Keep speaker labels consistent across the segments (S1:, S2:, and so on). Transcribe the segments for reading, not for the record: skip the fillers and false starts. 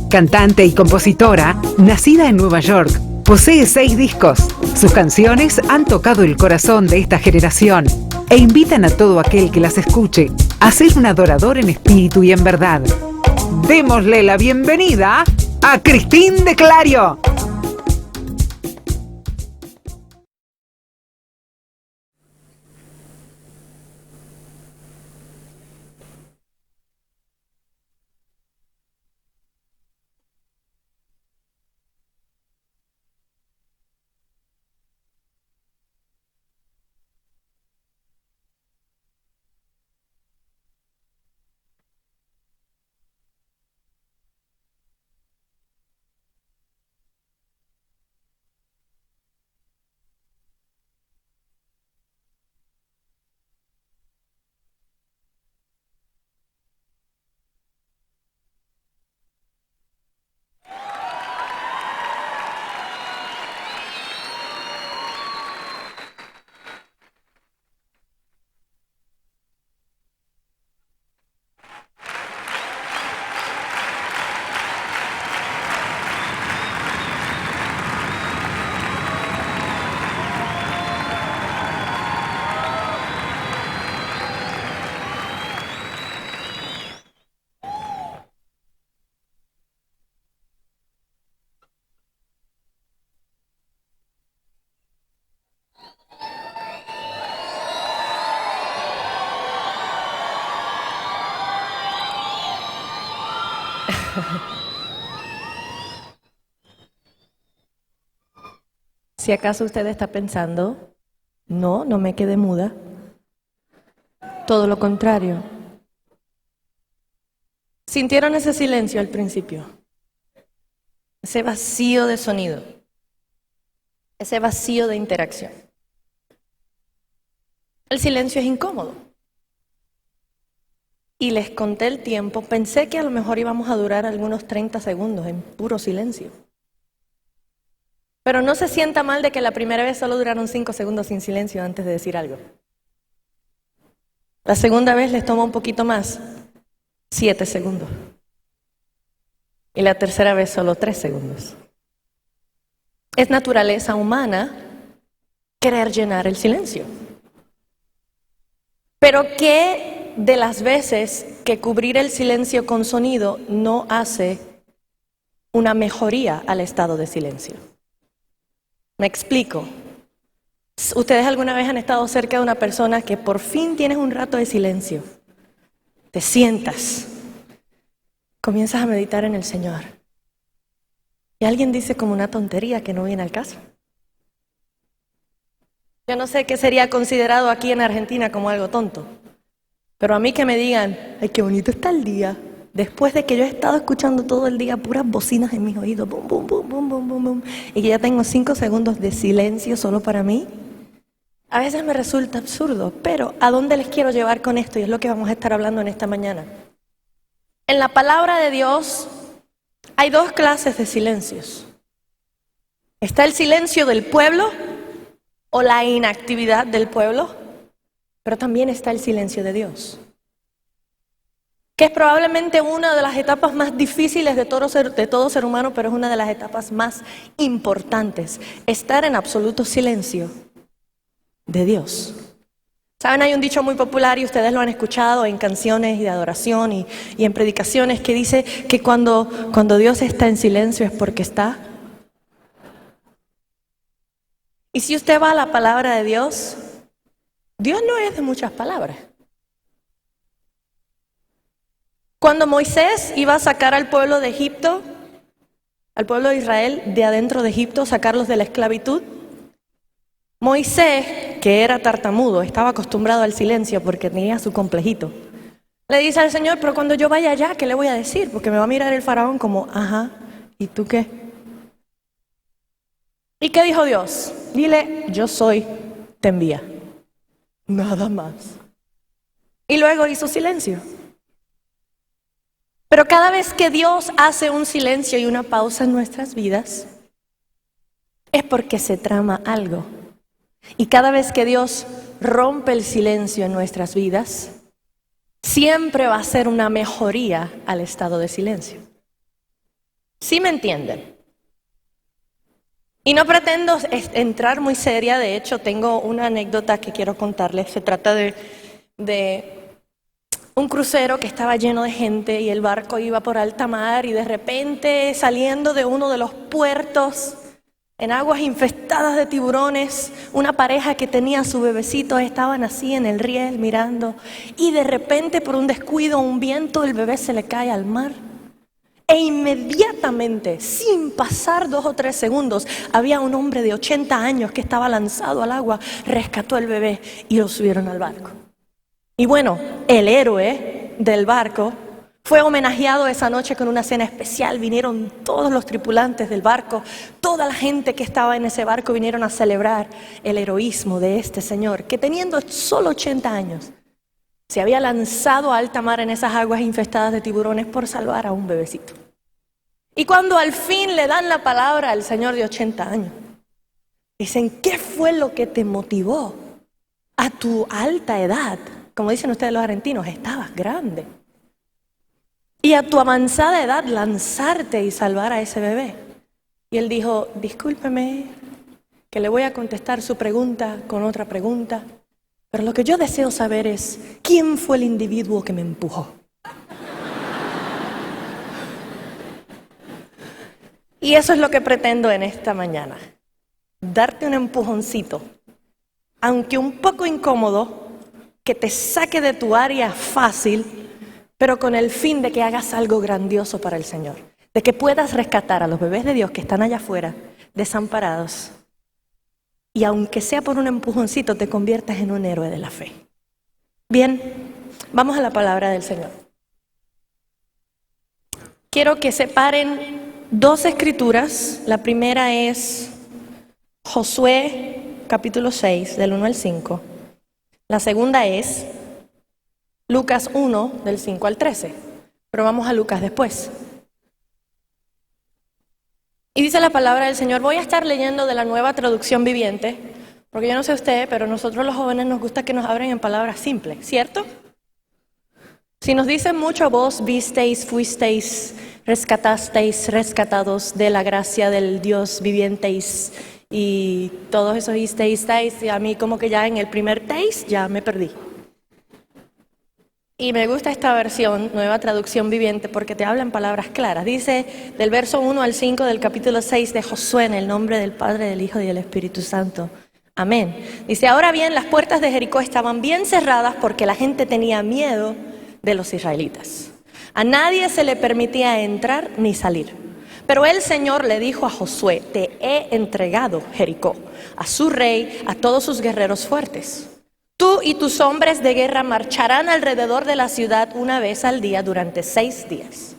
S1: Cantante y compositora, nacida en Nueva York, posee 6 discos. Sus canciones han tocado el corazón de esta generación e invitan a todo aquel que las escuche a ser un adorador en espíritu y en verdad. Démosle la bienvenida a Cristín de Clario.
S2: Si acaso usted está pensando, no me quedé muda. Todo lo contrario. ¿Sintieron ese silencio al principio? Ese vacío de sonido. Ese vacío de interacción. El silencio es incómodo. Y les conté el tiempo, pensé que a lo mejor íbamos a durar algunos 30 segundos en puro silencio. Pero no se sienta mal de que la primera vez solo duraron 5 segundos sin silencio antes de decir algo. La segunda vez les toma un poquito más, 7 segundos. Y la tercera vez solo 3 segundos. Es naturaleza humana querer llenar el silencio. Pero ¿qué de las veces que cubrir el silencio con sonido no hace una mejoría al estado de silencio? Me explico. ¿Ustedes alguna vez han estado cerca de una persona que por fin tienes un rato de silencio? Te sientas, comienzas a meditar en el Señor. Y alguien dice como una tontería que no viene al caso. Yo no sé qué sería considerado aquí en Argentina como algo tonto. Pero a mí que me digan, ay, qué bonito está el día, después de que yo he estado escuchando todo el día puras bocinas en mis oídos, bum, bum, bum, bum, bum, bum, bum, y que ya tengo 5 segundos de silencio solo para mí, a veces me resulta absurdo. Pero ¿a dónde les quiero llevar con esto? Y es lo que vamos a estar hablando en esta mañana. En la palabra de Dios hay 2 clases de silencios. Está el silencio del pueblo o la inactividad del pueblo, pero también está el silencio de Dios, que es probablemente una de las etapas más difíciles de todo ser humano, pero es una de las etapas más importantes, estar en absoluto silencio de Dios. Saben, hay un dicho muy popular y ustedes lo han escuchado en canciones y de adoración y en predicaciones que dice que cuando Dios está en silencio es porque está. Y si usted va a la palabra de Dios, Dios no es de muchas palabras. Cuando Moisés iba a sacar al pueblo de Egipto, al pueblo de Israel de adentro de Egipto, sacarlos de la esclavitud, Moisés, que era tartamudo, estaba acostumbrado al silencio porque tenía su complejito, le dice al Señor, pero cuando yo vaya allá, ¿qué le voy a decir? Porque me va a mirar el faraón como, ajá, ¿y tú qué? ¿Y qué dijo Dios? Dile, yo soy, te envía. Nada más. Y luego hizo silencio. Pero cada vez que Dios hace un silencio y una pausa en nuestras vidas, es porque se trama algo. Y cada vez que Dios rompe el silencio en nuestras vidas, siempre va a ser una mejoría al estado de silencio. ¿Sí me entienden? Y no pretendo entrar muy seria, de hecho tengo una anécdota que quiero contarles. Se trata de un crucero que estaba lleno de gente y el barco iba por alta mar y de repente saliendo de uno de los puertos en aguas infestadas de tiburones, una pareja que tenía a su bebecito estaban así en el riel mirando y de repente por un descuido, un viento, el bebé se le cae al mar. E inmediatamente, sin pasar 2 o 3 segundos, había un hombre de 80 años que estaba lanzado al agua, rescató al bebé y lo subieron al barco. Y bueno, el héroe del barco fue homenajeado esa noche con una cena especial. Vinieron todos los tripulantes del barco, toda la gente que estaba en ese barco vinieron a celebrar el heroísmo de este señor que teniendo solo 80 años, se había lanzado a alta mar en esas aguas infestadas de tiburones por salvar a un bebecito. Y cuando al fin le dan la palabra al señor de 80 años, dicen, ¿qué fue lo que te motivó a tu alta edad? Como dicen ustedes los argentinos, estabas grande. Y a tu avanzada edad lanzarte y salvar a ese bebé. Y él dijo, discúlpeme, que le voy a contestar su pregunta con otra pregunta. Pero lo que yo deseo saber es, ¿quién fue el individuo que me empujó? Y eso es lo que pretendo en esta mañana. Darte un empujoncito, aunque un poco incómodo, que te saque de tu área fácil, pero con el fin de que hagas algo grandioso para el Señor. De que puedas rescatar a los bebés de Dios que están allá afuera, desamparados. Y aunque sea por un empujoncito, te conviertas en un héroe de la fe. Bien, vamos a la palabra del Señor. Quiero que separen 2 escrituras. La primera es Josué, capítulo 6, del 1 al 5. La segunda es Lucas 1, del 5 al 13. Pero vamos a Lucas después. Y dice la palabra del Señor, voy a estar leyendo de la Nueva Traducción Viviente, porque yo no sé usted, pero nosotros los jóvenes nos gusta que nos hablen en palabras simples, ¿cierto? Si nos dicen mucho vos visteis, fuisteis, rescatasteis, rescatados de la gracia del Dios vivienteis, y todos esos isteis, y a mí como que ya en el primer teis ya me perdí. Y me gusta esta versión, Nueva Traducción Viviente, porque te habla en palabras claras. Dice del verso 1 al 5 del capítulo 6 de Josué, en el nombre del Padre, del Hijo y del Espíritu Santo. Amén. Dice, ahora bien, las puertas de Jericó estaban bien cerradas porque la gente tenía miedo de los israelitas. A nadie se le permitía entrar ni salir. Pero el Señor le dijo a Josué, te he entregado Jericó, a su rey, a todos sus guerreros fuertes. Tú y tus hombres de guerra marcharán alrededor de la ciudad una vez al día durante 6 días.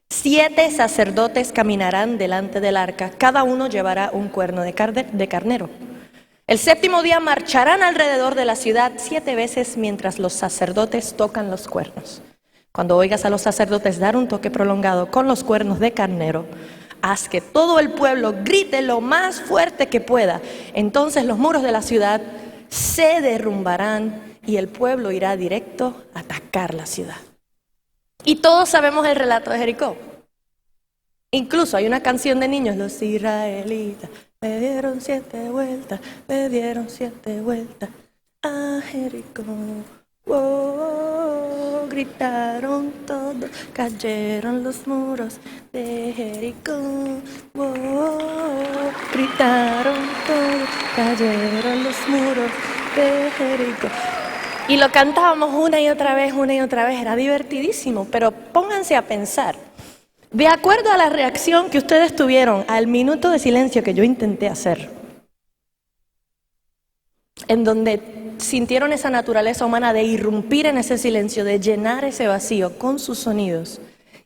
S2: 7 sacerdotes caminarán delante del arca, cada uno llevará un cuerno de carnero. El 7º día marcharán alrededor de la ciudad 7 veces mientras los sacerdotes tocan los cuernos. Cuando oigas a los sacerdotes dar un toque prolongado con los cuernos de carnero, haz que todo el pueblo grite lo más fuerte que pueda. Entonces los muros de la ciudad se derrumbarán y el pueblo irá directo a atacar la ciudad. Y todos sabemos el relato de Jericó. Incluso hay una canción de niños, los israelitas le dieron 7 vueltas, le dieron 7 vueltas a Jericó. Oh, gritaron todos, cayeron los muros de Jericó. Oh, gritaron todos, cayeron los muros de Jericó. Y lo cantábamos una y otra vez, era divertidísimo, pero pónganse a pensar. De acuerdo a la reacción que ustedes tuvieron al minuto de silencio que yo intenté hacer, en donde sintieron esa naturaleza humana de irrumpir en ese silencio, de llenar ese vacío con sus sonidos.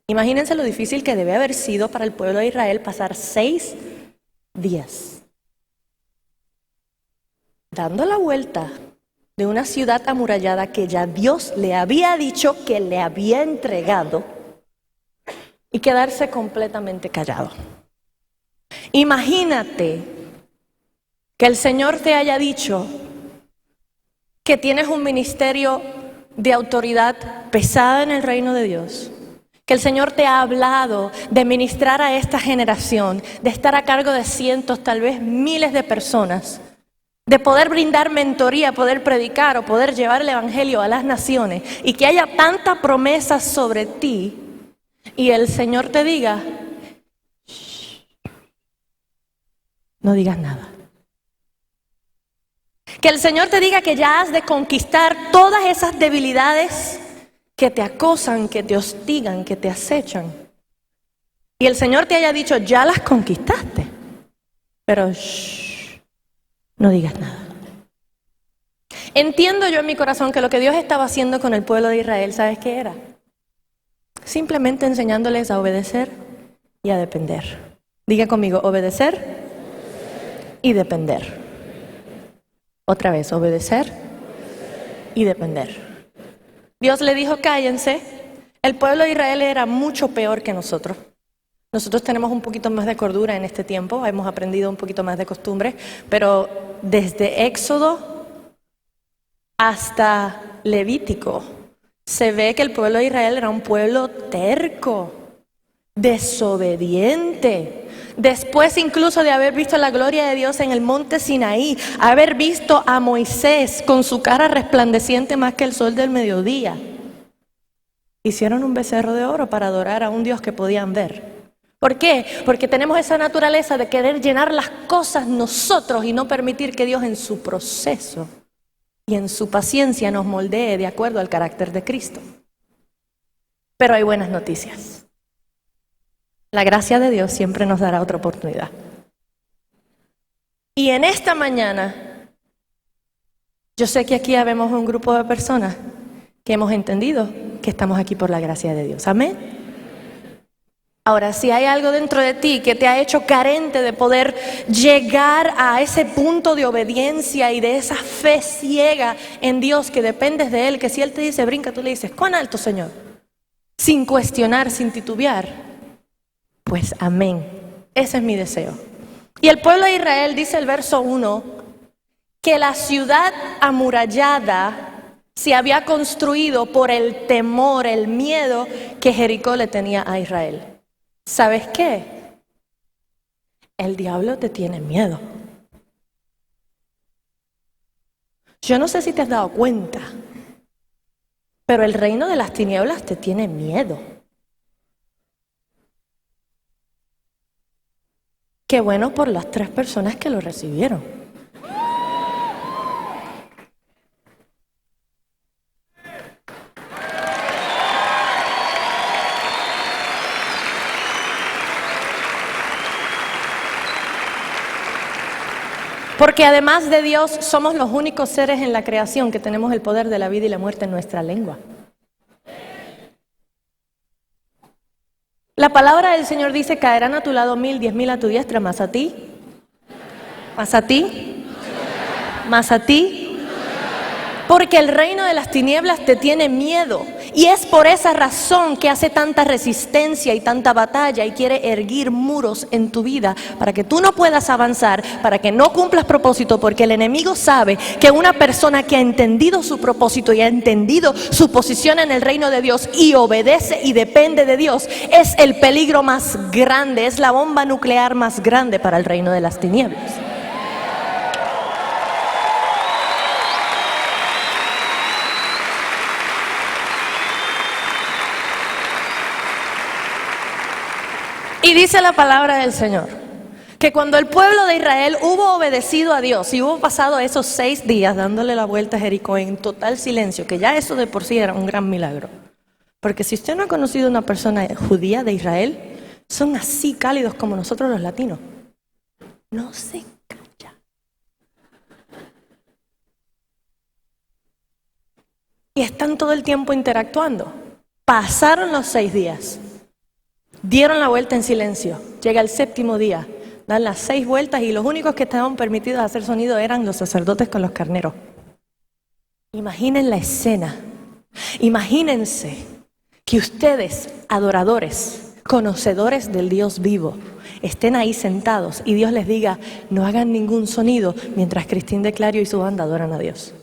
S2: Imagínense lo difícil que debe haber sido para el pueblo de Israel pasar 6 días dando la vuelta de una ciudad amurallada que ya Dios le había dicho que le había entregado y quedarse completamente callado. Imagínate que el Señor te haya dicho que tienes un ministerio de autoridad pesada en el reino de Dios, Que el Señor te ha hablado de ministrar a esta generación, de estar a cargo de cientos, tal vez miles de personas, de poder brindar mentoría, poder predicar o poder llevar el evangelio a las naciones, y que haya tanta promesa sobre ti y el Señor te diga, no digas nada. Que el Señor te diga que ya has de conquistar todas esas debilidades que te acosan, que te hostigan, que te acechan. Y el Señor te haya dicho, ya las conquistaste, pero no digas nada. Entiendo yo en mi corazón que lo que Dios estaba haciendo con el pueblo de Israel, ¿sabes qué era? Simplemente enseñándoles a obedecer y a depender. Diga conmigo, obedecer y depender. Otra vez, obedecer y depender. Dios le dijo, cállense. El pueblo de Israel era mucho peor que nosotros. Nosotros tenemos un poquito más de cordura en este tiempo, hemos aprendido un poquito más de costumbres, pero desde Éxodo hasta Levítico se ve que el pueblo de Israel era un pueblo terco, desobediente. Después incluso de haber visto la gloria de Dios en el monte Sinaí, haber visto a Moisés con su cara resplandeciente más que el sol del mediodía, hicieron un becerro de oro para adorar a un Dios que podían ver. ¿Por qué? Porque tenemos esa naturaleza de querer llenar las cosas nosotros y no permitir que Dios en su proceso y en su paciencia nos moldee de acuerdo al carácter de Cristo. Pero hay buenas noticias. La gracia de Dios siempre nos dará otra oportunidad. Y en esta mañana, yo sé que aquí habemos un grupo de personas que hemos entendido que estamos aquí por la gracia de Dios. Amén. Ahora, si hay algo dentro de ti que te ha hecho carente de poder llegar a ese punto de obediencia y de esa fe ciega en Dios, que dependes de Él, que si Él te dice brinca, tú le dices, ¿cuán alto, Señor? Sin cuestionar, sin titubear. Pues amén, ese es mi deseo. Y el pueblo de Israel, dice el verso 1, que la ciudad amurallada se había construido por el temor, el miedo que Jericó le tenía a Israel. ¿Sabes qué? El diablo te tiene miedo. Yo no sé si te has dado cuenta, pero el reino de las tinieblas te tiene miedo. Qué bueno por las 3 personas que lo recibieron. Porque además de Dios, somos los únicos seres en la creación que tenemos el poder de la vida y la muerte en nuestra lengua. La palabra del Señor dice, caerán a tu lado 1000, 10,000 a tu diestra, más a ti, más a ti, más a ti. Porque el reino de las tinieblas te tiene miedo. Y es por esa razón que hace tanta resistencia y tanta batalla y quiere erguir muros en tu vida para que tú no puedas avanzar, para que no cumplas propósito, porque el enemigo sabe que una persona que ha entendido su propósito y ha entendido su posición en el reino de Dios y obedece y depende de Dios, es el peligro más grande, es la bomba nuclear más grande para el reino de las tinieblas. Y dice la palabra del Señor, que cuando el pueblo de Israel hubo obedecido a Dios y hubo pasado esos 6 días dándole la vuelta a Jericó en total silencio, que ya eso de por sí era un gran milagro. Porque si usted no ha conocido una persona judía de Israel, son así cálidos como nosotros los latinos. No se calla. Y están todo el tiempo interactuando. Pasaron los 6 días. Dieron la vuelta en silencio. Llega el 7º día. Dan las 6 vueltas y los únicos que estaban permitidos hacer sonido eran los sacerdotes con los carneros. Imaginen la escena. Imagínense que ustedes, adoradores, conocedores del Dios vivo, estén ahí sentados y Dios les diga, no hagan ningún sonido mientras Cristín de Clario y su banda adoran a Dios.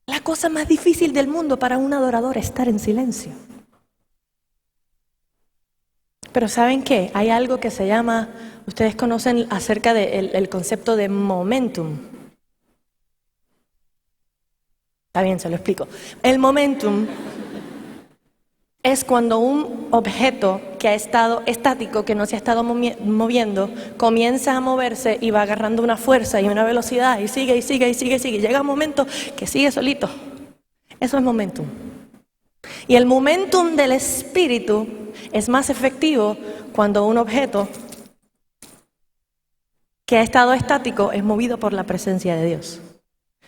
S2: La cosa más difícil del mundo para un adorador, estar en silencio. Pero ¿saben qué? Hay algo que se llama, ustedes conocen acerca del concepto de momentum. Está bien, se lo explico. El momentum es cuando un objeto que ha estado estático, que no se ha estado moviendo, comienza a moverse y va agarrando una fuerza y una velocidad y sigue y sigue y sigue y sigue. Llega un momento que sigue solito. Eso es momentum. Y el momentum del espíritu es más efectivo cuando un objeto que ha estado estático es movido por la presencia de Dios.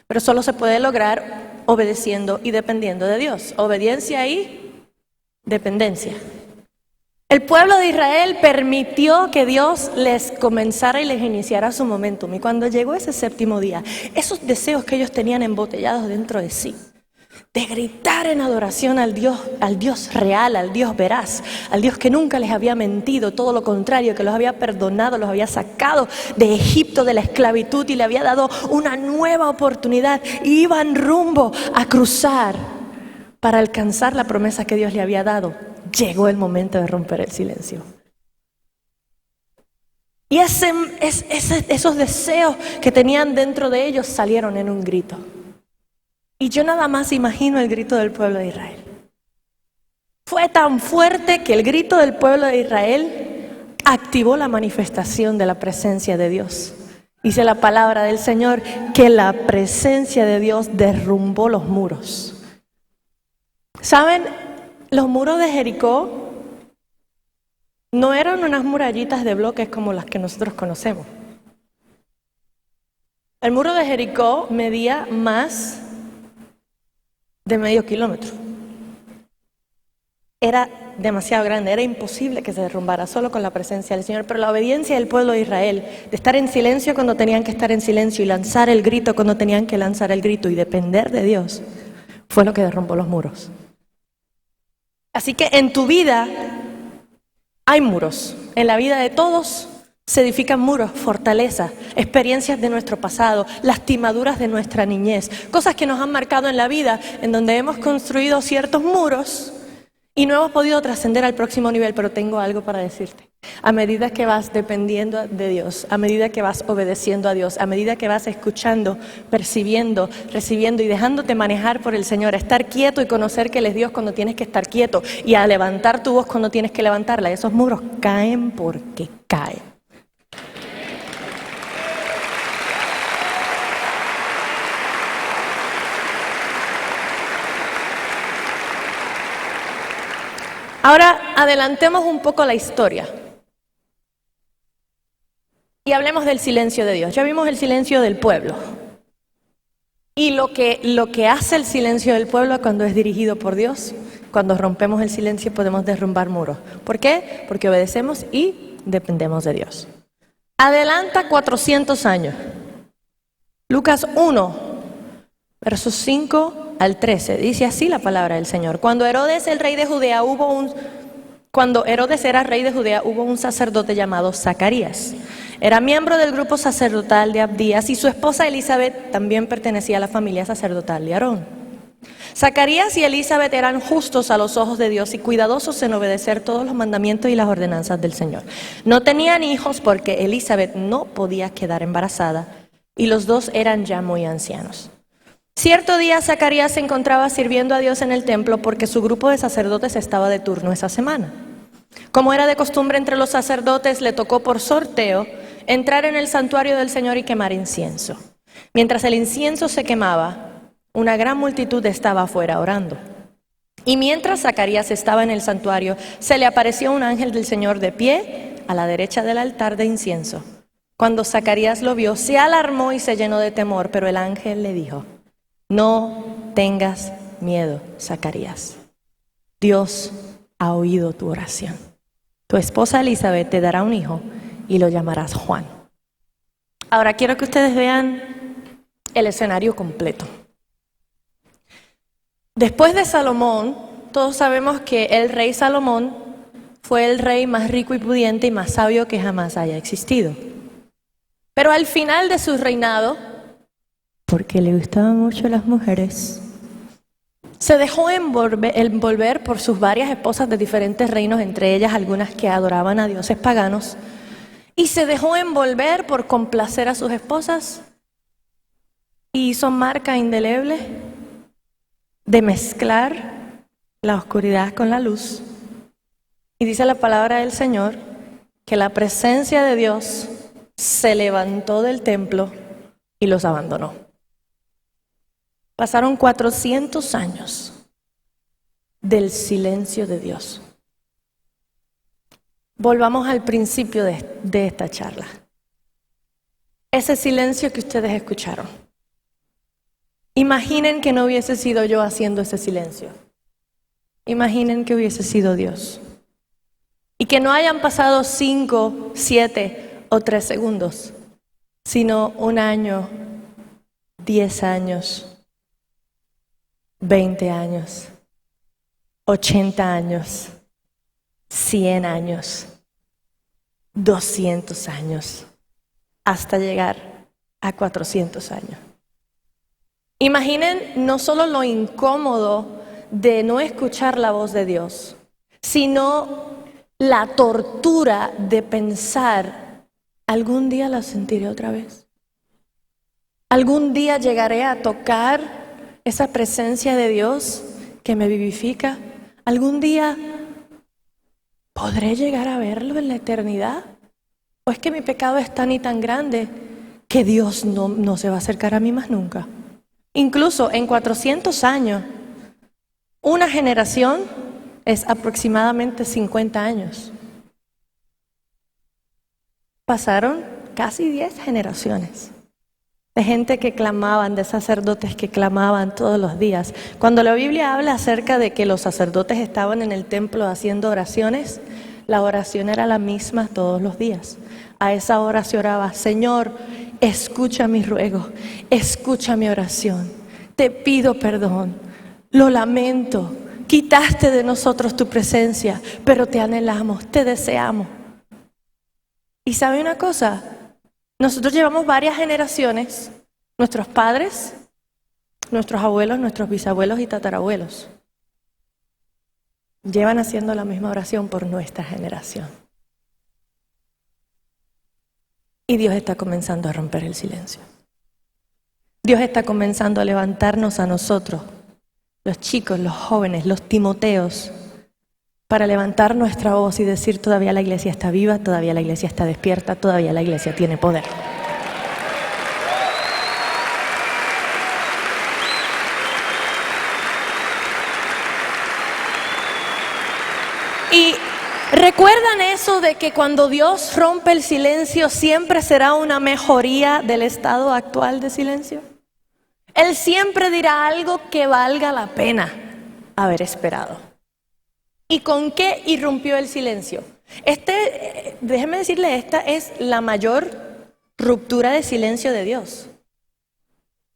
S2: Pero solo se puede lograr obedeciendo y dependiendo de Dios. Obediencia y dependencia. El pueblo de Israel permitió que Dios les comenzara y les iniciara su momentum. Y cuando llegó ese séptimo día, esos deseos que ellos tenían embotellados dentro de sí, de gritar en adoración al Dios real, al Dios veraz, al Dios que nunca les había mentido, todo lo contrario, que los había perdonado, los había sacado de Egipto, de la esclavitud, y le había dado una nueva oportunidad, y iban rumbo a cruzar para alcanzar la promesa que Dios le había dado. Llegó el momento de romper el silencio. Y esos deseos que tenían dentro de ellos salieron en un grito. Y yo nada más imagino el grito del pueblo de Israel. Fue tan fuerte que el grito del pueblo de Israel activó la manifestación de la presencia de Dios. Dice la palabra del Señor que la presencia de Dios derrumbó los muros. ¿Saben? Los muros de Jericó no eran unas murallitas de bloques como las que nosotros conocemos. El muro de Jericó medía más de medio kilómetro. Era demasiado grande, era imposible que se derrumbara solo con la presencia del Señor. Pero la obediencia del pueblo de Israel, de estar en silencio cuando tenían que estar en silencio y lanzar el grito cuando tenían que lanzar el grito y depender de Dios, fue lo que derrumbó los muros. Así que en tu vida hay muros, en la vida de todos se edifican muros, fortalezas, experiencias de nuestro pasado, lastimaduras de nuestra niñez, cosas que nos han marcado en la vida, en donde hemos construido ciertos muros y no hemos podido trascender al próximo nivel. Pero tengo algo para decirte. A medida que vas dependiendo de Dios, a medida que vas obedeciendo a Dios, a medida que vas escuchando, percibiendo, recibiendo y dejándote manejar por el Señor, a estar quieto y conocer que Él es Dios cuando tienes que estar quieto, y a levantar tu voz cuando tienes que levantarla, esos muros caen porque caen. Ahora adelantemos un poco la historia y hablemos del silencio de Dios. Ya vimos el silencio del pueblo y lo que hace el silencio del pueblo cuando es dirigido por Dios. Cuando rompemos el silencio podemos derrumbar muros. ¿Por qué? Porque obedecemos y dependemos de Dios. Adelanta 400 años. Lucas 1, versos 5 al 13, dice así la palabra del Señor. Cuando Herodes era rey de Judea, hubo un sacerdote llamado Zacarías. Era miembro del grupo sacerdotal de Abdías, y su esposa Elizabeth también pertenecía a la familia sacerdotal de Aarón. Zacarías y Elizabeth eran justos a los ojos de Dios y cuidadosos en obedecer todos los mandamientos y las ordenanzas del Señor. No tenían hijos porque Elizabeth no podía quedar embarazada y los dos eran ya muy ancianos. Cierto día Zacarías se encontraba sirviendo a Dios en el templo porque su grupo de sacerdotes estaba de turno esa semana. Como era de costumbre entre los sacerdotes, le tocó por sorteo entrar en el santuario del Señor y quemar incienso. Mientras el incienso se quemaba, una gran multitud estaba afuera orando. Y mientras Zacarías estaba en el santuario, se le apareció un ángel del Señor de pie a la derecha del altar de incienso. Cuando Zacarías lo vio, se alarmó y se llenó de temor, pero el ángel le dijo: no tengas miedo, Zacarías. Dios ha oído tu oración. Tu esposa Elizabeth te dará un hijo y lo llamarás Juan. Ahora quiero que ustedes vean el escenario completo. Después de Salomón, todos sabemos que el rey Salomón fue el rey más rico y pudiente y más sabio que jamás haya existido. Pero al final de su reinado, porque le gustaban mucho las mujeres, Se dejó envolver por sus varias esposas de diferentes reinos, entre ellas algunas que adoraban a dioses paganos, y se dejó envolver por complacer a sus esposas y hizo marca indeleble de mezclar la oscuridad con la luz. Y dice la palabra del Señor que la presencia de Dios se levantó del templo y los abandonó. Pasaron 400 años del silencio de Dios. Volvamos al principio de esta charla. Ese silencio que ustedes escucharon. Imaginen que no hubiese sido yo haciendo ese silencio. Imaginen que hubiese sido Dios. Y que no hayan pasado 5, 7 o 3 segundos, sino 1 año, 10 años, 20 años, 80 años, 100 años, 200 años, hasta llegar a 400 años. Imaginen no solo lo incómodo de no escuchar la voz de Dios, sino la tortura de pensar, ¿algún día la sentiré otra vez? ¿Algún día llegaré a tocar esa presencia de Dios que me vivifica? ¿Algún día podré llegar a verlo en la eternidad? ¿O es que mi pecado es tan y tan grande que Dios no se va a acercar a mí más nunca? Incluso en 400 años, una generación es aproximadamente 50 años. Pasaron casi 10 generaciones de gente que clamaban, de sacerdotes que clamaban todos los días. Cuando la Biblia habla acerca de que los sacerdotes estaban en el templo haciendo oraciones, la oración era la misma todos los días. A esa hora se oraba: Señor, escucha mi ruego, escucha mi oración, te pido perdón, lo lamento, quitaste de nosotros tu presencia, pero te anhelamos, te deseamos. Y ¿sabe una cosa? Nosotros llevamos varias generaciones, nuestros padres, nuestros abuelos, nuestros bisabuelos y tatarabuelos, llevan haciendo la misma oración por nuestra generación. Y Dios está comenzando a romper el silencio. Dios está comenzando a levantarnos a nosotros, los chicos, los jóvenes, los Timoteos, para levantar nuestra voz y decir: todavía la iglesia está viva, todavía la iglesia está despierta, todavía la iglesia tiene poder. Y ¿recuerdan eso de que cuando Dios rompe el silencio siempre será una mejoría del estado actual de silencio? Él siempre dirá algo que valga la pena haber esperado. ¿Y con qué irrumpió el silencio? Déjeme decirle, esta es la mayor ruptura de silencio de Dios.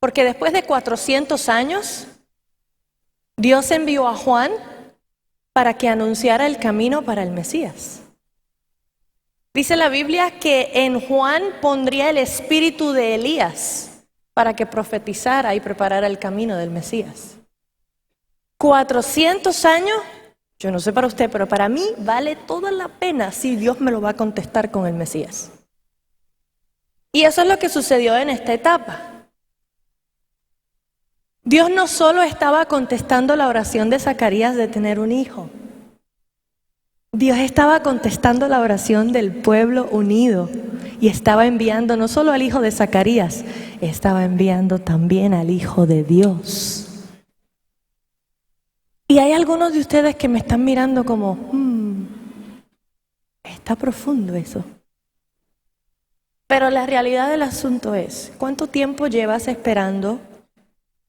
S2: Porque después de 400 años, Dios envió a Juan para que anunciara el camino para el Mesías. Dice la Biblia que en Juan pondría el espíritu de Elías para que profetizara y preparara el camino del Mesías. 400 años. Yo no sé para usted, pero para mí vale toda la pena si Dios me lo va a contestar con el Mesías. Y eso es lo que sucedió en esta etapa. Dios no solo estaba contestando la oración de Zacarías de tener un hijo. Dios estaba contestando la oración del pueblo unido y estaba enviando no solo al hijo de Zacarías, estaba enviando también al Hijo de Dios. Y hay algunos de ustedes que me están mirando como, está profundo eso. Pero la realidad del asunto es, ¿cuánto tiempo llevas esperando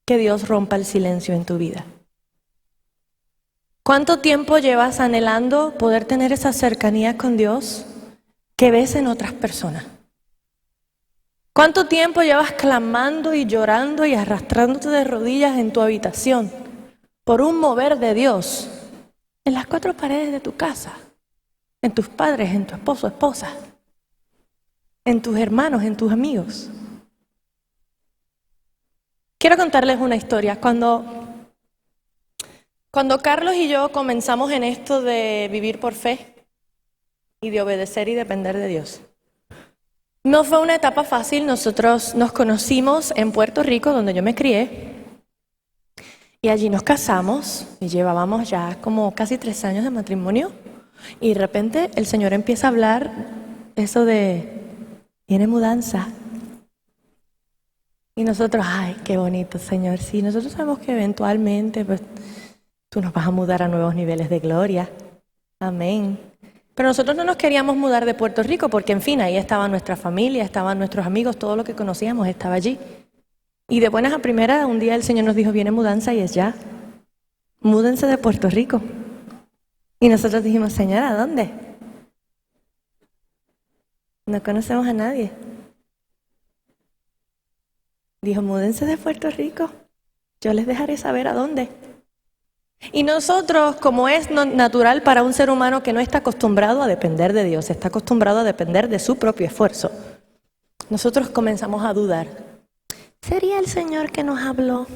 S2: que Dios rompa el silencio en tu vida? ¿Cuánto tiempo llevas anhelando poder tener esa cercanía con Dios que ves en otras personas? ¿Cuánto tiempo llevas clamando y llorando y arrastrándote de rodillas en tu habitación por un mover de Dios en las 4 paredes de tu casa, en tus padres, en tu esposo, esposa, en tus hermanos, en tus amigos? Quiero contarles una historia. Cuando Cuando Carlos y yo comenzamos en esto de vivir por fe y de obedecer y depender de Dios, no fue una etapa fácil. Nosotros nos conocimos en Puerto Rico, donde yo me crié, y allí nos casamos y llevábamos ya como casi 3 años de matrimonio, y de repente el Señor empieza a hablar eso de, viene mudanza. Y nosotros, ay, qué bonito, Señor. Sí, nosotros sabemos que eventualmente pues, tú nos vas a mudar a nuevos niveles de gloria. Amén. Pero nosotros no nos queríamos mudar de Puerto Rico porque, en fin, ahí estaba nuestra familia, estaban nuestros amigos, todo lo que conocíamos estaba allí. Y de buenas a primeras, un día el Señor nos dijo, viene mudanza, y es ya. Múdense de Puerto Rico. Y nosotros dijimos, Señor, ¿a dónde? No conocemos a nadie. Dijo, múdense de Puerto Rico. Yo les dejaré saber a dónde. Y nosotros, como es natural para un ser humano que no está acostumbrado a depender de Dios, está acostumbrado a depender de su propio esfuerzo, nosotros comenzamos a dudar. ¿Sería el Señor que nos habló?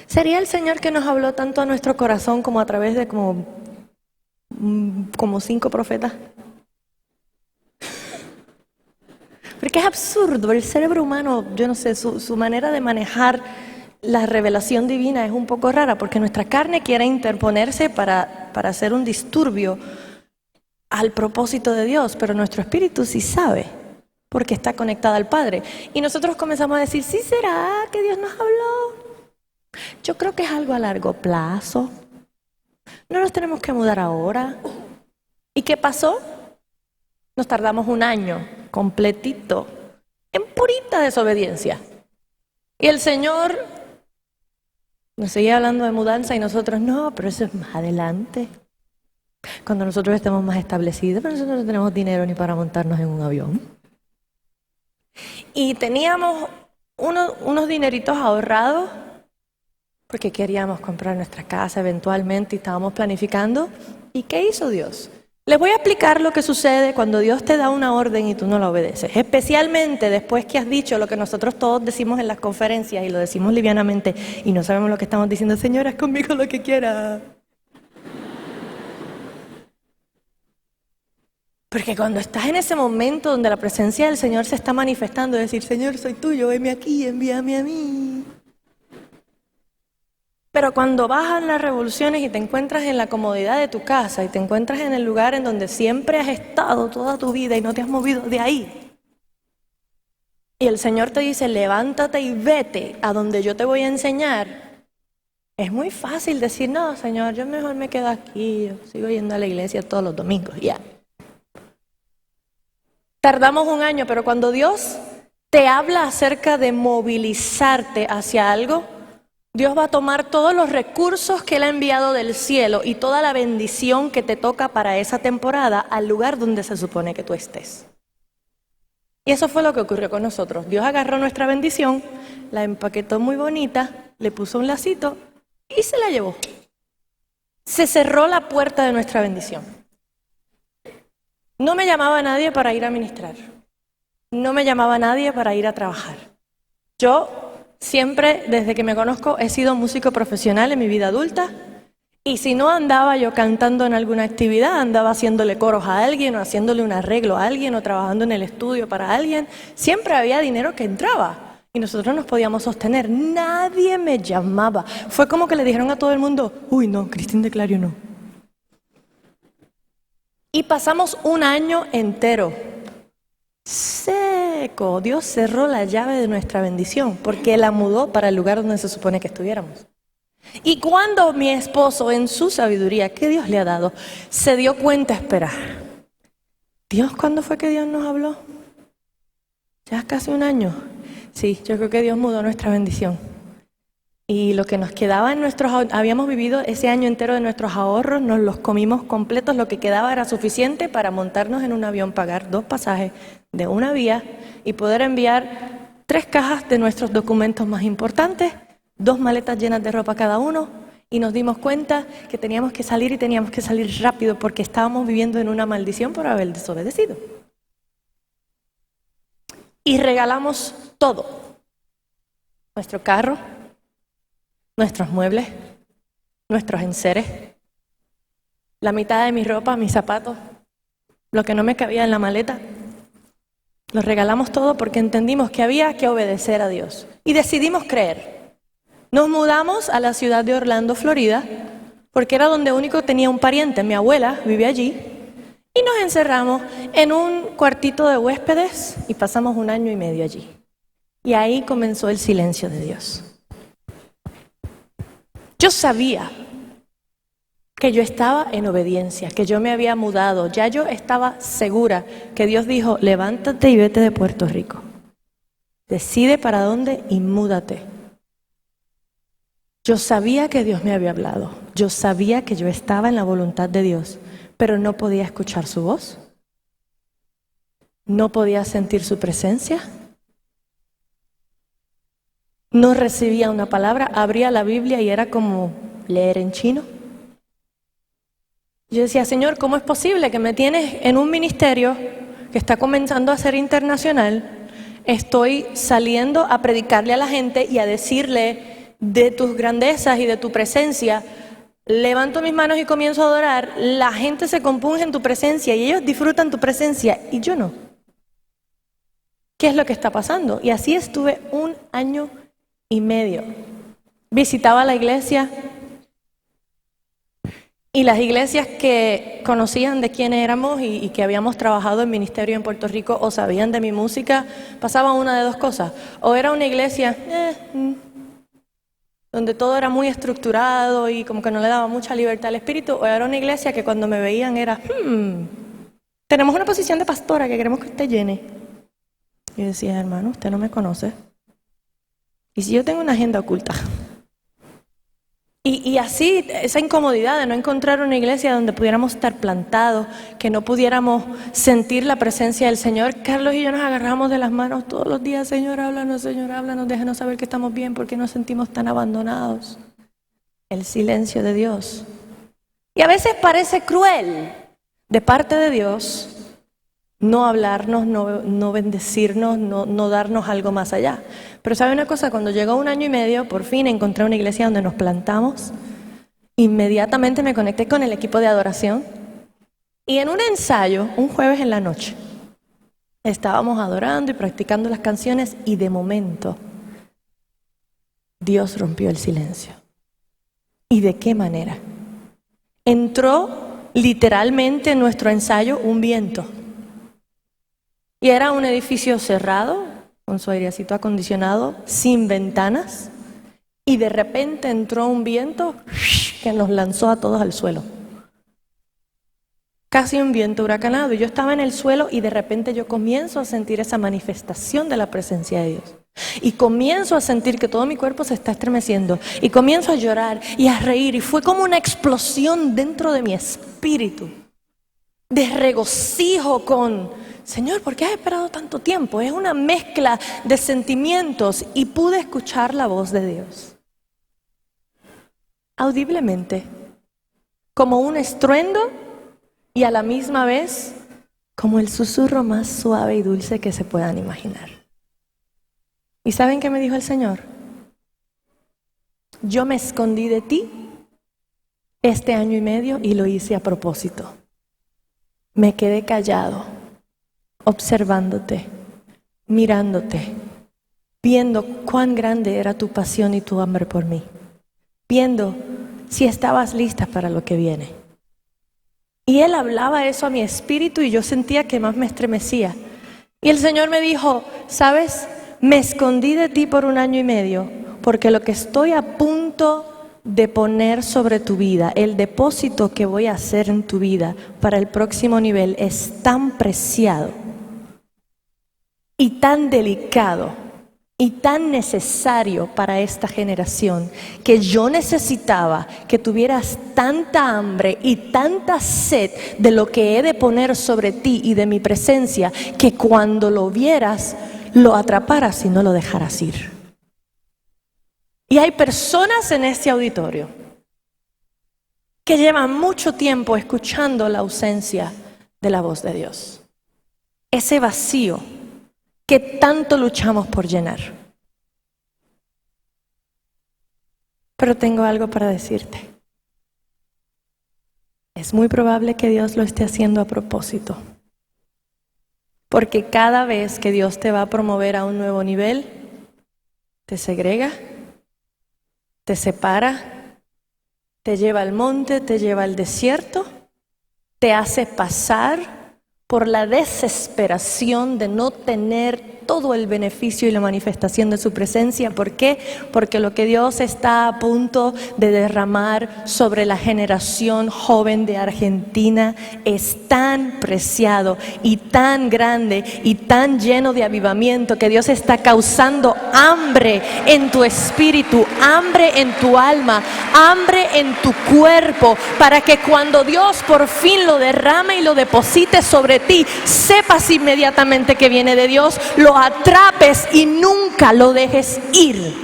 S2: ¿Sería el Señor que nos habló tanto a nuestro corazón como a través de como 5 profetas? Porque es absurdo, el cerebro humano, yo no sé, su manera de manejar la revelación divina es un poco rara, porque nuestra carne quiere interponerse para hacer un disturbio al propósito de Dios, pero nuestro espíritu sí sabe, porque está conectado al Padre. Y nosotros comenzamos a decir, ¿sí será que Dios nos habló? Yo creo que es algo a largo plazo. No nos tenemos que mudar ahora. ¿Y qué pasó? Nos tardamos 1 año completito en purita desobediencia. Y el Señor nos seguía hablando de mudanza y nosotros, no, pero eso es más adelante. Cuando nosotros estemos más establecidos, pero nosotros no tenemos dinero ni para montarnos en un avión. Y teníamos unos dineritos ahorrados porque queríamos comprar nuestra casa eventualmente y estábamos planificando. ¿Y qué hizo Dios? Les voy a explicar lo que sucede cuando Dios te da una orden y tú no la obedeces. Especialmente después que has dicho lo que nosotros todos decimos en las conferencias y lo decimos livianamente y no sabemos lo que estamos diciendo. Señor, haz conmigo lo que quiera. Porque cuando estás en ese momento donde la presencia del Señor se está manifestando, decir, Señor, soy tuyo, heme aquí, envíame a mí. Pero cuando bajan las revoluciones y te encuentras en la comodidad de tu casa y te encuentras en el lugar en donde siempre has estado toda tu vida y no te has movido de ahí, y el Señor te dice, levántate y vete a donde yo te voy a enseñar, es muy fácil decir, no, Señor, yo mejor me quedo aquí, yo sigo yendo a la iglesia todos los domingos, ya. Tardamos 1 año, pero cuando Dios te habla acerca de movilizarte hacia algo, Dios va a tomar todos los recursos que Él ha enviado del cielo y toda la bendición que te toca para esa temporada al lugar donde se supone que tú estés. Y eso fue lo que ocurrió con nosotros. Dios agarró nuestra bendición, la empaquetó muy bonita, le puso un lacito y se la llevó. Se cerró la puerta de nuestra bendición. No me llamaba nadie para ir a ministrar. No me llamaba nadie para ir a trabajar. Yo siempre, desde que me conozco, he sido músico profesional en mi vida adulta, y si no andaba yo cantando en alguna actividad, andaba haciéndole coros a alguien, o haciéndole un arreglo a alguien, o trabajando en el estudio para alguien. Siempre había dinero que entraba, y nosotros nos podíamos sostener. Nadie me llamaba. Fue como que le dijeron a todo el mundo, uy, no, Cristín de Clario no. Y pasamos 1 año entero seco. Dios cerró la llave de nuestra bendición porque la mudó para el lugar donde se supone que estuviéramos. Y cuando mi esposo, en su sabiduría que Dios le ha dado, se dio cuenta, espera, ¿Dios cuándo fue que Dios nos habló? Ya casi 1 año. Sí, yo creo que Dios mudó nuestra bendición. Y lo que nos quedaba en habíamos vivido ese año entero de nuestros ahorros, nos los comimos completos, lo que quedaba era suficiente para montarnos en un avión, pagar 2 pasajes de una vía y poder enviar 3 cajas de nuestros documentos más importantes, 2 maletas llenas de ropa cada uno, y nos dimos cuenta que teníamos que salir y teníamos que salir rápido porque estábamos viviendo en una maldición por haber desobedecido. Y regalamos todo, nuestro carro, nuestros muebles, nuestros enseres, la mitad de mi ropa, mis zapatos, lo que no me cabía en la maleta. Lo regalamos todo porque entendimos que había que obedecer a Dios. Y decidimos creer. Nos mudamos a la ciudad de Orlando, Florida, porque era donde único tenía un pariente. Mi abuela vivía allí. Y nos encerramos en un cuartito de huéspedes y pasamos 1 año y medio allí. Y ahí comenzó el silencio de Dios. Yo sabía que yo estaba en obediencia, que yo me había mudado. Ya yo estaba segura que Dios dijo, levántate y vete de Puerto Rico. Decide para dónde y múdate. Yo sabía que Dios me había hablado. Yo sabía que yo estaba en la voluntad de Dios, pero no podía escuchar su voz. No podía sentir su presencia. No recibía una palabra, abría la Biblia y era como leer en chino. Yo decía, Señor, ¿cómo es posible que me tienes en un ministerio que está comenzando a ser internacional? Estoy saliendo a predicarle a la gente y a decirle de tus grandezas y de tu presencia. Levanto mis manos y comienzo a adorar. La gente se compunge en tu presencia y ellos disfrutan tu presencia y yo no. ¿Qué es lo que está pasando? Y así estuve 1 año y medio. Visitaba la iglesia. Y las iglesias que conocían de quién éramos y que habíamos trabajado en ministerio en Puerto Rico o sabían de mi música, pasaban una de 2 cosas. O era una iglesia donde todo era muy estructurado y como que no le daba mucha libertad al espíritu, o era una iglesia que cuando me veían era, tenemos una posición de pastora que queremos que usted llene. Y yo decía, hermano, usted no me conoce. ¿Y si yo tengo una agenda oculta? Y así, esa incomodidad de no encontrar una iglesia donde pudiéramos estar plantados, que no pudiéramos sentir la presencia del Señor. Carlos y yo nos agarramos de las manos todos los días. Señor, háblanos, déjanos saber que estamos bien, porque nos sentimos tan abandonados. El silencio de Dios. Y a veces parece cruel de parte de Dios no hablarnos, no bendecirnos, no darnos algo más allá. Pero ¿sabe una cosa? Cuando llegó 1 año y medio, por fin encontré una iglesia donde nos plantamos. Inmediatamente me conecté con el equipo de adoración. Y en un ensayo, un jueves en la noche, estábamos adorando y practicando las canciones y de momento Dios rompió el silencio. ¿Y de qué manera? Entró literalmente en nuestro ensayo un viento. Y era un edificio cerrado, con su airecito acondicionado, sin ventanas, y de repente entró un viento que nos lanzó a todos al suelo. Casi un viento huracanado, y yo estaba en el suelo y de repente yo comienzo a sentir esa manifestación de la presencia de Dios. Y comienzo a sentir que todo mi cuerpo se está estremeciendo, y comienzo a llorar y a reír, y fue como una explosión dentro de mi espíritu, de regocijo con... Señor, ¿por qué has esperado tanto tiempo? Es una mezcla de sentimientos y pude escuchar la voz de Dios. Audiblemente, como un estruendo y a la misma vez como el susurro más suave y dulce que se puedan imaginar. ¿Y saben qué me dijo el Señor? Yo me escondí de ti este 1 año y medio y lo hice a propósito. Me quedé callado, observándote, mirándote, viendo cuán grande era tu pasión y tu hambre por mí, viendo si estabas lista para lo que viene. Y Él hablaba eso a mi espíritu y yo sentía que más me estremecía. Y el Señor me dijo, ¿sabes? Me escondí de ti por 1 año y medio, porque lo que estoy a punto de poner sobre tu vida, el depósito que voy a hacer en tu vida para el próximo nivel es tan preciado y tan delicado y tan necesario para esta generación, que yo necesitaba que tuvieras tanta hambre y tanta sed de lo que he de poner sobre ti y de mi presencia, que cuando lo vieras, lo atraparas y no lo dejaras ir. Y hay personas en este auditorio que llevan mucho tiempo escuchando la ausencia de la voz de Dios. Ese vacío que tanto luchamos por llenar. Pero tengo algo para decirte. Es muy probable que Dios lo esté haciendo a propósito. Porque cada vez que Dios te va a promover a un nuevo nivel, te segrega, te separa, te lleva al monte, te lleva al desierto, te hace pasar por la desesperación de no tener todo el beneficio y la manifestación de su presencia. ¿Por qué? Porque lo que Dios está a punto de derramar sobre la generación joven de Argentina es tan preciado y tan grande y tan lleno de avivamiento que Dios está causando hambre en tu espíritu, hambre en tu alma, hambre en tu cuerpo, para que cuando Dios por fin lo derrame y lo deposite sobre ti, sepas inmediatamente que viene de Dios, lo atrapes y nunca lo dejes ir.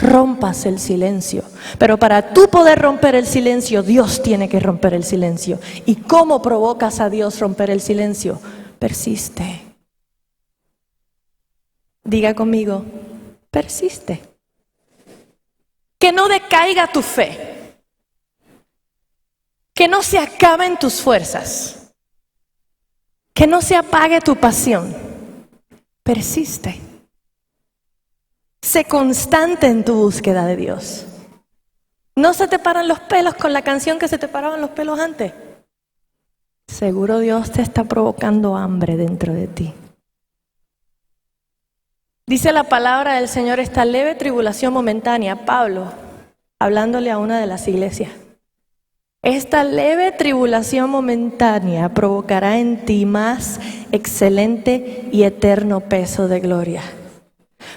S2: Rompas el silencio. Pero para tú poder romper el silencio, Dios tiene que romper el silencio. ¿Y cómo provocas a Dios romper el silencio? Persiste. Diga conmigo, persiste. Que no decaiga tu fe. Que no se acaben tus fuerzas. Que no se apague tu pasión. Persiste. Sé constante en tu búsqueda de Dios. No se te paran los pelos con la canción que se te paraban los pelos antes. Seguro Dios te está provocando hambre dentro de ti. Dice la palabra del Señor, esta leve tribulación momentánea, Pablo, hablándole a una de las iglesias. Esta leve tribulación momentánea provocará en ti más excelente y eterno peso de gloria.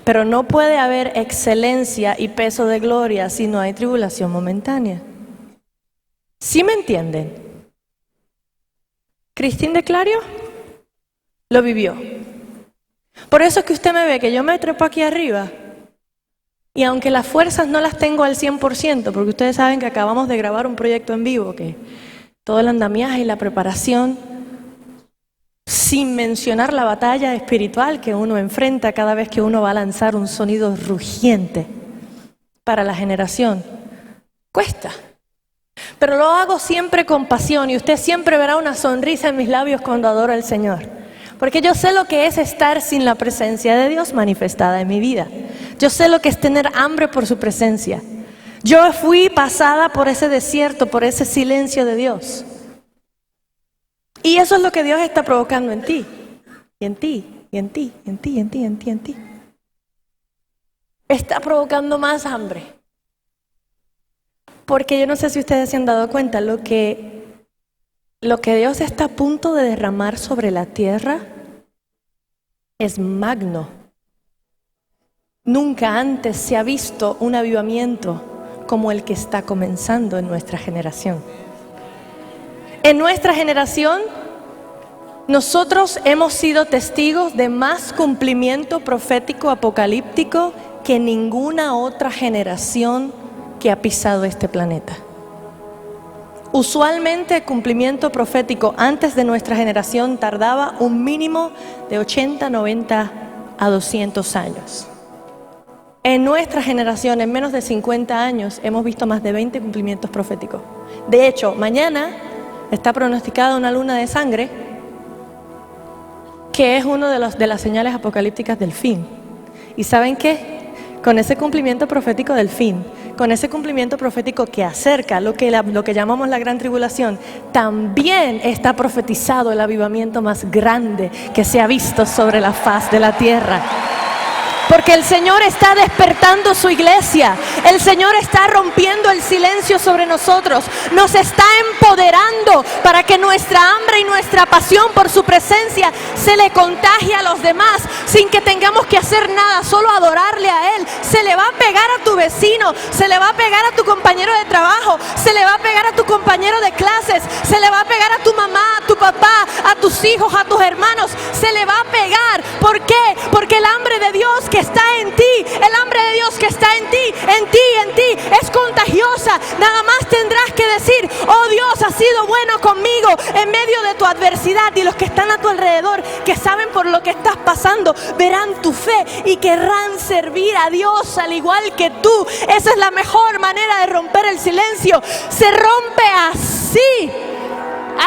S2: Pero no puede haber excelencia y peso de gloria si no hay tribulación momentánea. ¿Sí me entienden? Cristín de Clario lo vivió. Por eso es que usted me ve que yo me trepo aquí arriba. Y aunque las fuerzas no las tengo al 100%, porque ustedes saben que acabamos de grabar un proyecto en vivo, que todo el andamiaje y la preparación, sin mencionar la batalla espiritual que uno enfrenta cada vez que uno va a lanzar un sonido rugiente para la generación, cuesta. Pero lo hago siempre con pasión y usted siempre verá una sonrisa en mis labios cuando adoro al Señor. Porque yo sé lo que es estar sin la presencia de Dios manifestada en mi vida. Yo sé lo que es tener hambre por su presencia. Yo fui pasada por ese desierto, por ese silencio de Dios. Y eso es lo que Dios está provocando en ti. Y en ti, y en ti, y en ti, y en ti, y en ti, y en ti. Está provocando más hambre. Porque yo no sé si ustedes se han dado cuenta, lo que Dios está a punto de derramar sobre la tierra es magno. Nunca antes se ha visto un avivamiento como el que está comenzando en nuestra generación. En nuestra generación, nosotros hemos sido testigos de más cumplimiento profético apocalíptico que ninguna otra generación que ha pisado este planeta. Usualmente el cumplimiento profético antes de nuestra generación tardaba un mínimo de 80, 90 a 200 años. En nuestra generación, en menos de 50 años, hemos visto más de 20 cumplimientos proféticos. De hecho, mañana está pronosticada una luna de sangre, que es uno de las señales apocalípticas del fin. ¿Y saben qué? Con ese cumplimiento profético del fin, con ese cumplimiento profético que acerca lo que llamamos la gran tribulación, también está profetizado el avivamiento más grande que se ha visto sobre la faz de la tierra. Porque el Señor está despertando su iglesia. El Señor está rompiendo el silencio sobre nosotros. Nos está empoderando para que nuestra hambre y nuestra pasión por su presencia se le contagie a los demás sin que tengamos que hacer nada, solo adorarle a Él. Se le va a pegar a tu vecino, se le va a pegar a tu compañero de trabajo, se le va a pegar a tu compañero de clases, se le va a pegar a tu mamá, a tu papá, a tus hijos, a tus hermanos. Se le va a pegar. ¿Por qué? Porque el hambre de Dios que está en ti, el hambre de Dios que está en ti, es contagiosa. Nada más tendrás que decir: oh Dios, has sido bueno conmigo en medio de tu adversidad. Y los que están a tu alrededor, que saben por lo que estás pasando, verán tu fe y querrán servir a Dios al igual que tú. Esa es la mejor manera de romper el silencio. Se rompe así.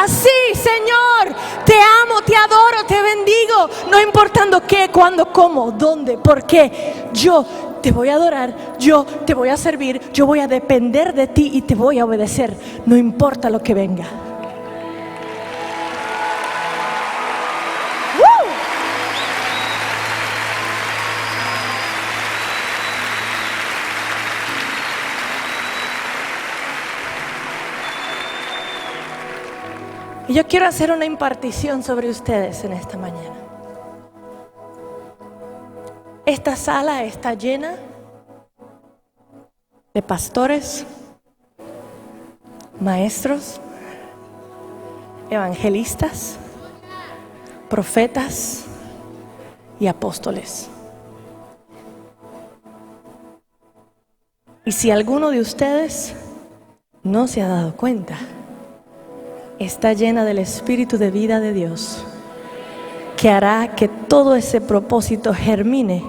S2: Así, Señor, te amo, te adoro, te bendigo, no importando qué, cuándo, cómo, dónde, por qué. Yo te voy a adorar, yo te voy a servir, yo voy a depender de ti y te voy a obedecer, no importa lo que venga. Y yo quiero hacer una impartición sobre ustedes en esta mañana. Esta sala está llena de pastores, maestros, evangelistas, profetas y apóstoles. Y si alguno de ustedes no se ha dado cuenta, está llena del Espíritu de vida de Dios, que hará que todo ese propósito germine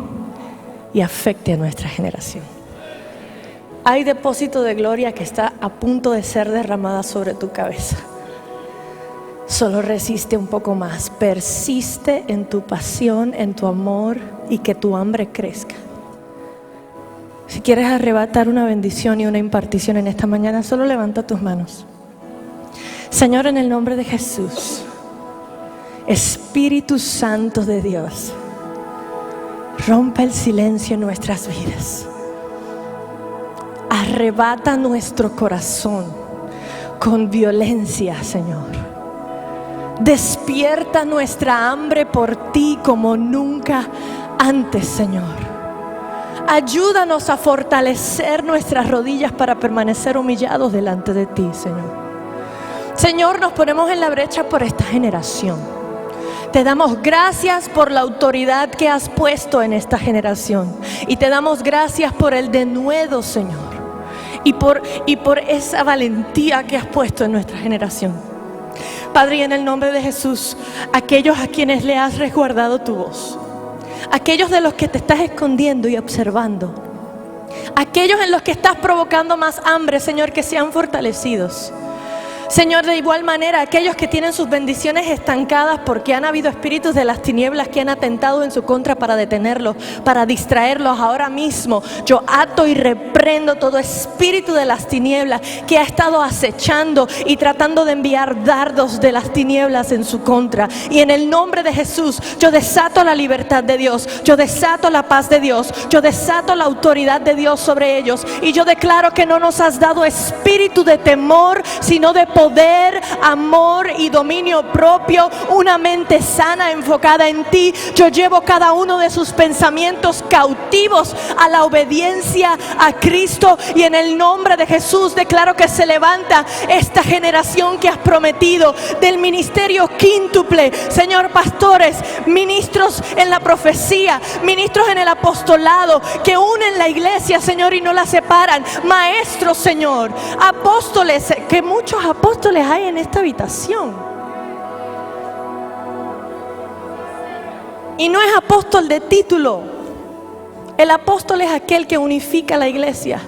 S2: y afecte a nuestra generación. Hay depósito de gloria que está a punto de ser derramada sobre tu cabeza. Solo resiste un poco más, persiste en tu pasión, en tu amor y que tu hambre crezca. Si quieres arrebatar una bendición y una impartición en esta mañana, solo levanta tus manos. Señor, en el nombre de Jesús, Espíritu Santo de Dios, rompe el silencio en nuestras vidas. Arrebata nuestro corazón con violencia, Señor. Despierta nuestra hambre por ti como nunca antes, Señor. Ayúdanos a fortalecer nuestras rodillas para permanecer humillados delante de ti, Señor. Señor, nos ponemos en la brecha por esta generación. Te damos gracias por la autoridad que has puesto en esta generación. Y te damos gracias por el denuedo, Señor. Y por esa valentía que has puesto en nuestra generación. Padre, en el nombre de Jesús, aquellos a quienes le has resguardado tu voz, aquellos de los que te estás escondiendo y observando, aquellos en los que estás provocando más hambre, Señor, que sean fortalecidos. Señor, de igual manera, aquellos que tienen sus bendiciones estancadas porque han habido espíritus de las tinieblas que han atentado en su contra para detenerlos, para distraerlos, ahora mismo yo ato y reprendo todo espíritu de las tinieblas que ha estado acechando y tratando de enviar dardos de las tinieblas en su contra. Y en el nombre de Jesús, yo desato la libertad de Dios, yo desato la paz de Dios, yo desato la autoridad de Dios sobre ellos. Y yo declaro que no nos has dado espíritu de temor, sino de poder, amor y dominio propio, una mente sana enfocada en ti. Yo llevo cada uno de sus pensamientos cautivos a la obediencia a Cristo, y en el nombre de Jesús declaro que se levanta esta generación que has prometido del ministerio quíntuple. Señor, pastores, ministros en la profecía, ministros en el apostolado, que unen la iglesia, Señor, y no la separan. Maestros, Señor, apóstoles, que muchos apóstoles hay en esta habitación. Y no es apóstol de título. El apóstol es aquel que unifica la iglesia.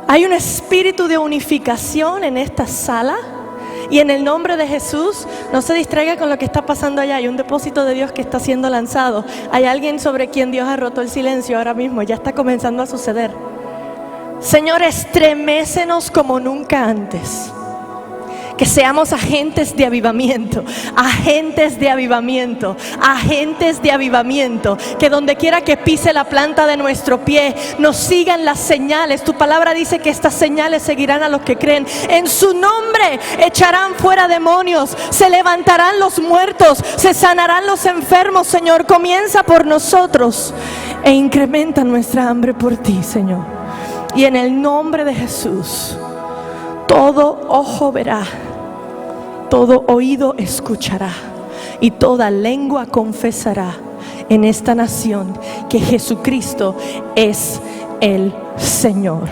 S2: Hay un espíritu de unificación en esta sala. Y en el nombre de Jesús, no se distraiga con lo que está pasando allá. Hay un depósito de Dios que está siendo lanzado. Hay alguien sobre quien Dios ha roto el silencio ahora mismo. Ya está comenzando a suceder. Señor, estremécenos como nunca antes. Que seamos agentes de avivamiento, agentes de avivamiento, agentes de avivamiento. Que donde quiera que pise la planta de nuestro pie, nos sigan las señales. Tu palabra dice que estas señales seguirán a los que creen. En su nombre echarán fuera demonios, se levantarán los muertos, se sanarán los enfermos. Señor, comienza por nosotros e incrementa nuestra hambre por ti, Señor. Y en el nombre de Jesús, todo ojo verá, todo oído escuchará y toda lengua confesará en esta nación que Jesucristo es el Señor.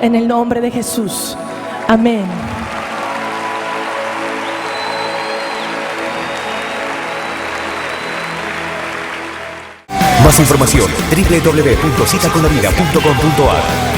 S2: En el nombre de Jesús. Amén.
S3: Más información www.citaconlavida.com.ar.